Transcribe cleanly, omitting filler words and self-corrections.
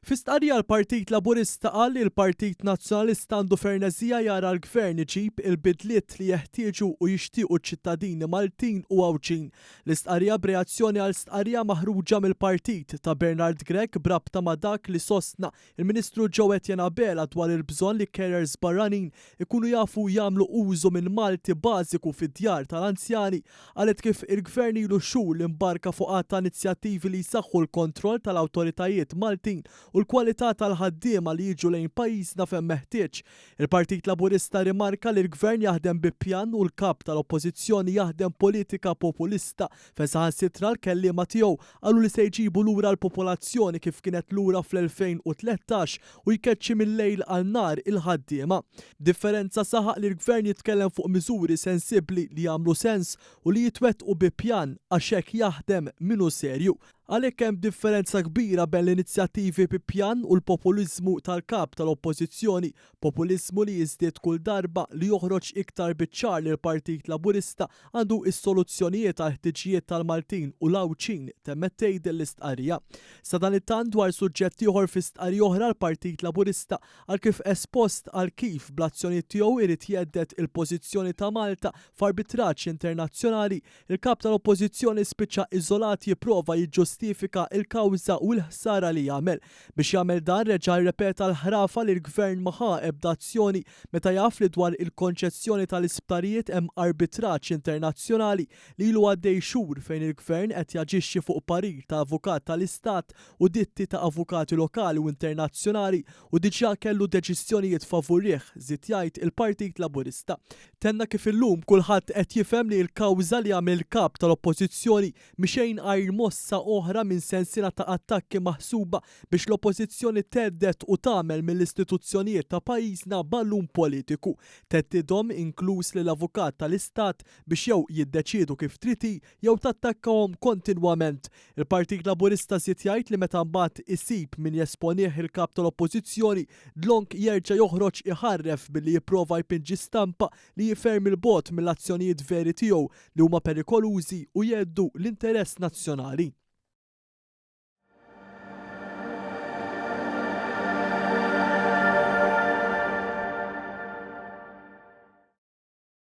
Fi stqarrija l-Partit Laburista qal li l-Partit Nazzjonalista għandu ferneżija jara l-Gvern iġib il-bidliet li jeħtieġu u jixtiequ ċ-ċittadini Maltin u Għawġin. L-istqarrija b'reazzjoni għal stqarrija maħruġa mill-Partit ta' Bernard Grech brabta ma' dak li sostna il-Ministru Joe Etienne Abela dwar il-bżonn li carers barranin ikunu jafu jagħmlu użu minn Malti bażiku fid-djar tal-anzjani qalet kif il-Gvern ilu xhur li mbarka fuq ta' inizjattivi li jsaħħu l-kontroll tal-awtoritajiet Maltin u l-kwalità tal-ħaddiema li jiġu lejn pajjiżna fejn meħtieġ. Il-Partit Laburista rimarka li l-Gvern jaħdem bi pjan u l-kap tal-Oppożizzjoni jaħdem politika populista fejn saħansitra l-kelliema tiegħu qalu li se jġibu lura l-popolazzjoni kif kienet lura fl-2013 u jkeċċi mill-lejl għal nar il-ħaddiema. Differenza saħaq li l-Gvern jitkellem fuq miżuri sensibbli li jagħmlu sens u li jitwettqu bi pjan għax hekk jaħdem minnu serju. Għalhekk hemm differenza kbira bejn l-inizjattivi bi pjan u l-populiżmu tal-kap tal-Oppożizzjoni, populiżmu li jiżdied kull darba li joħroġ iktar biċ-ċar li l-Partit Laburista għandu is-soluzzjonijiet għal ħtiġijiet tal-Maltin u l-Għawġin temmet tgħid l-istqarrija. Sa dan it-tant dwar suġġett ieħor fi stqarrija oħra l-Partit Laburista għal kif espost għal kif bl-azzjonijiet tiegħu irid jeddet il-pożizzjoni ta' Malta f'arbitraġġ internazzjonali, il-kap tal-Oppożizzjoni spiċċa iżolat jipprova jiġġustifika il-kawża u l-ħsara li jagħmel. Biex jagħmel dan reġa' rrepeta l-ħrafa li l-Gvern maħa ebda azzjoni meta jaf li dwar il-konċessjoni tal-isptarijiet hemm arbitraġġ internazzjonali li ilu għaddej xhur fejn il-Gvern qed jaġixxi fuq parir ta' avukat tal-Istat u ditti ta' avukati lokali u internazzjonali u diġà kellu deċiżjonijiet favorih żied jgħid il-Partit Laburista. Tenna kif illum kulħadd qed jifhem li l-kawża li għamel kap tal-Oppożizzjoni mixejn għajr mossa oħra minn sensiela ta' attakki maħsuba biex l-Oppożizzjoni teddet u tagħmel mill-istituzzjonijiet ta' pajjiżna ballun politiku. Teddidhom inkluż lill avukat tal-Istat biex jew jiddeċiedu kif triti jew tattakkahom kontinwament. Il-Partit Laburista żied jgħid li meta mbagħad isib min jesponih il-kap tal-Oppożizzjoni dlonk jerġa' joħroġ iħarref billi jipprova jpinġi stampa li jiferm il-bot mill-azzjonijiet veri tiegħu li huma perikolużi u jeddu l-interess nazzjonali.